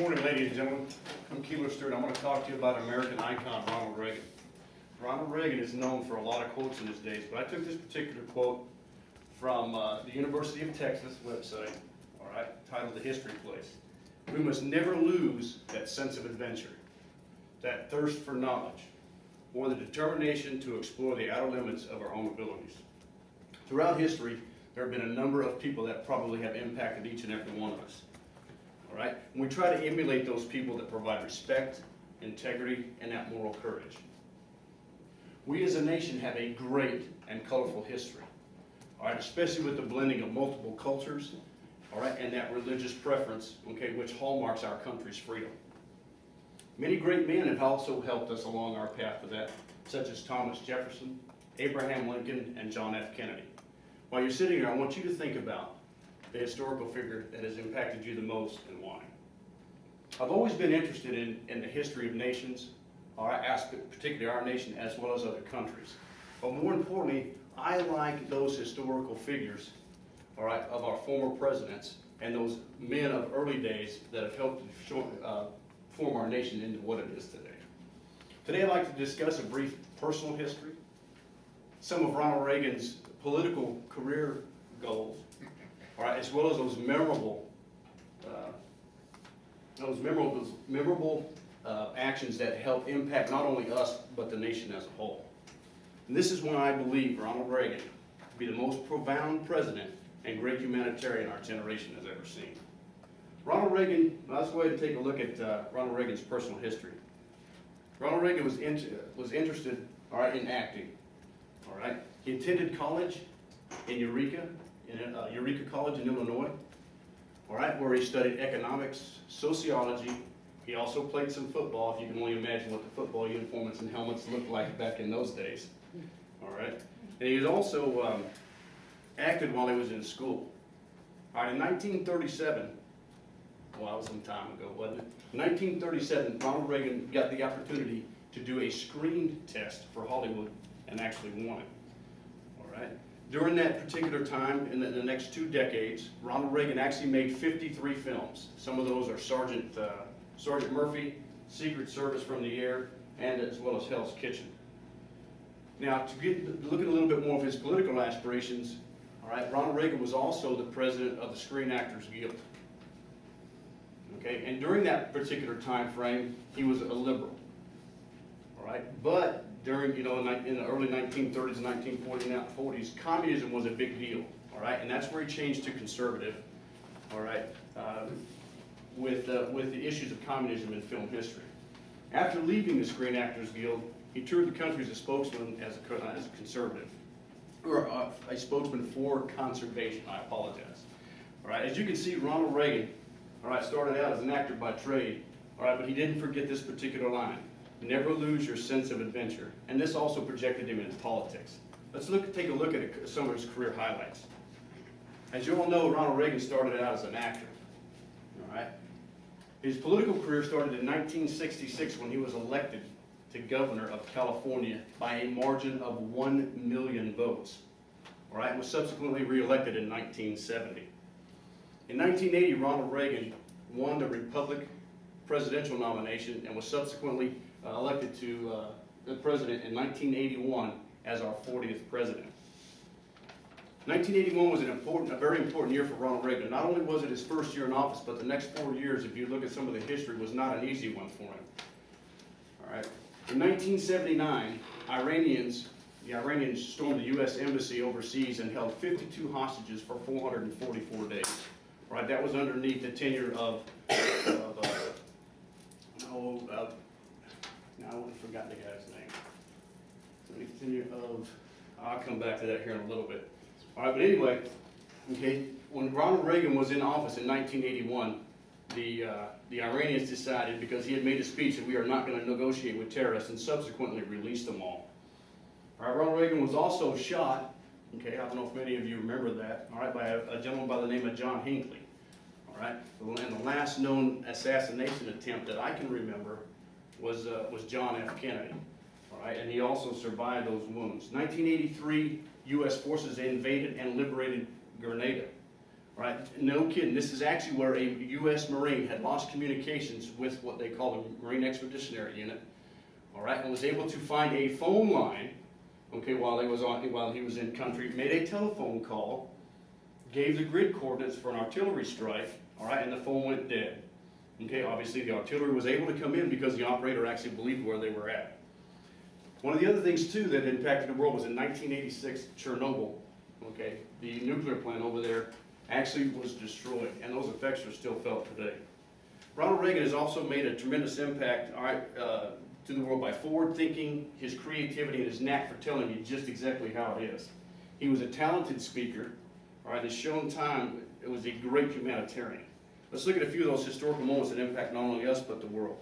Good morning, ladies and gentlemen. I'm Keeler Stewart. I'm going to talk to you about American icon Ronald Reagan. Ronald Reagan is known for a lot of quotes in his days, but I took this particular quote from the University of Texas website, all right, titled The History Place. We must never lose that sense of adventure, that thirst for knowledge, or the determination to explore the outer limits of our own abilities. Throughout history, there have been a number of people that probably have impacted each and every one of us. All right? And we try to emulate those people that provide respect, integrity, and that moral courage. We as a nation have a great and colorful history, all right, especially with the blending of multiple cultures, all right, and that religious preference, okay, which hallmarks our country's freedom. Many great men have also helped us along our path to that, such as Thomas Jefferson, Abraham Lincoln, and John F. Kennedy. While you're sitting here, I want you to think about the historical figure that has impacted you the most and why. I've always been interested in the history of nations, particularly our nation, as well as other countries. But more importantly, I like those historical figures, all right, of our former presidents and those men of early days that have helped form our nation into what it is today. Today I'd like to discuss a brief personal history, some of Ronald Reagan's political career goals, all right, as well as those memorable actions that help impact not only us, but the nation as a whole. And this is why I believe Ronald Reagan to be the most profound president and great humanitarian our generation has ever seen. Ronald Reagan, let's go ahead and take a look at Ronald Reagan's personal history. Ronald Reagan was interested, all right, in acting, all right. He attended college in Eureka College in Illinois, all right, where he studied economics, sociology. He also played some football, if you can only imagine what the football uniforms and helmets looked like back in those days, all right. And he was also acted while he was in school. All right, in 1937, well, that was some time ago, wasn't it? In 1937, Ronald Reagan got the opportunity to do a screen test for Hollywood and actually won it, all right. During that particular time, in the next 2 decades, Ronald Reagan actually made 53 films. Some of those are Sergeant Murphy, Secret Service from the Air, and as well as Hell's Kitchen. Now, to look at a little bit more of his political aspirations, all right, Ronald Reagan was also the president of the Screen Actors Guild. Okay, and during that particular time frame, he was a liberal. All right, but during, in the early 1930s and 1940s, communism was a big deal, all right, and that's where he changed to conservative, all right, with the issues of communism in film history. After leaving the Screen Actors Guild, he toured the country as a spokesman as a conservative, or a spokesman for conservation. I apologize. All right, as you can see, Ronald Reagan, all right, started out as an actor by trade, all right, but he didn't forget this particular line. Never lose your sense of adventure. And this also projected him into politics. Let's take a look at some of his career highlights. As you all know, Ronald Reagan started out as an actor. All right. His political career started in 1966 when he was elected to governor of California by a margin of 1 million votes. All right, and was subsequently reelected in 1970. In 1980, Ronald Reagan won the Republican presidential nomination and was subsequently elected to the president in 1981 as our 40th president. 1981 was a very important year for Ronald Reagan. Not only was it his first year in office, but the next 4 years, if you look at some of the history, was not an easy one for him. All right. In 1979, the Iranians stormed the U.S. Embassy overseas and held 52 hostages for 444 days. All right. That was underneath the tenure of now I've forgotten the guy's name. I'll come back to that here in a little bit. All right, but anyway, okay, when Ronald Reagan was in office in 1981, the Iranians decided, because he had made a speech, that we are not going to negotiate with terrorists, and subsequently released them all. All right, Ronald Reagan was also shot, okay, I don't know if many of you remember that, all right, by a gentleman by the name of John Hinckley. All right, and the last known assassination attempt that I can remember was John F. Kennedy, all right, and he also survived those wounds. 1983, U.S. forces invaded and liberated Grenada, All right, no kidding, this is actually where a U.S. Marine had lost communications with what they call the Marine Expeditionary Unit, all right, and was able to find a phone line, okay, while he was in country, made a telephone call, gave the grid coordinates for an artillery strike, all right, and the phone went dead. Okay, obviously the artillery was able to come in because the operator actually believed where they were at. One of the other things too that impacted the world was in 1986, Chernobyl, okay, the nuclear plant over there actually was destroyed, and those effects are still felt today. Ronald Reagan has also made a tremendous impact, all right, to the world by forward thinking, his creativity, and his knack for telling you just exactly how it is. He was a talented speaker, all right, has shown time, it was a great humanitarian. Let's look at a few of those historical moments that impact not only us, but the world.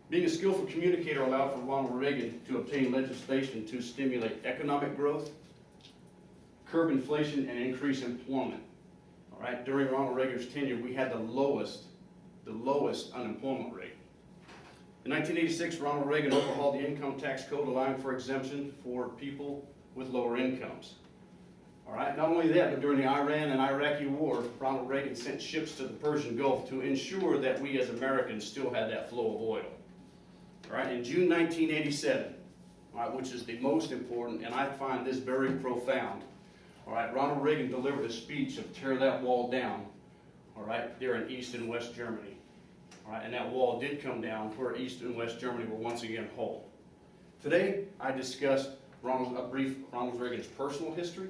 Being a skillful communicator allowed for Ronald Reagan to obtain legislation to stimulate economic growth, curb inflation, and increase employment. All right, during Ronald Reagan's tenure, we had the lowest unemployment rate. In 1986, Ronald Reagan overhauled the income tax code, allowing for exemption for people with lower incomes. All right, not only that, but during the Iran and Iraqi war, Ronald Reagan sent ships to the Persian Gulf to ensure that we as Americans still had that flow of oil. All right, in June 1987, all right, which is the most important, and I find this very profound, all right, Ronald Reagan delivered a speech of tear that wall down, all right, there in East and West Germany. All right, and that wall did come down where East and West Germany were once again whole. Today, I discussed Ronald Reagan's personal history,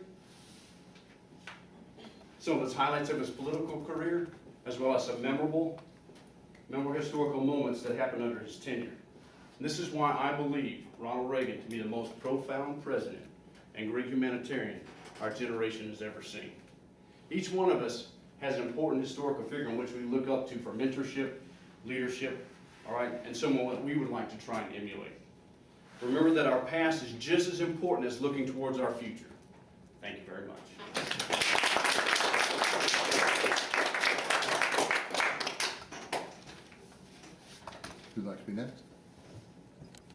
some of his highlights of his political career, as well as some memorable historical moments that happened under his tenure. And this is why I believe Ronald Reagan to be the most profound president and great humanitarian our generation has ever seen. Each one of us has an important historical figure in which we look up to for mentorship, leadership, all right, and someone that we would like to try and emulate. Remember that our past is just as important as looking towards our future. Thank you very much. Who'd like to be next?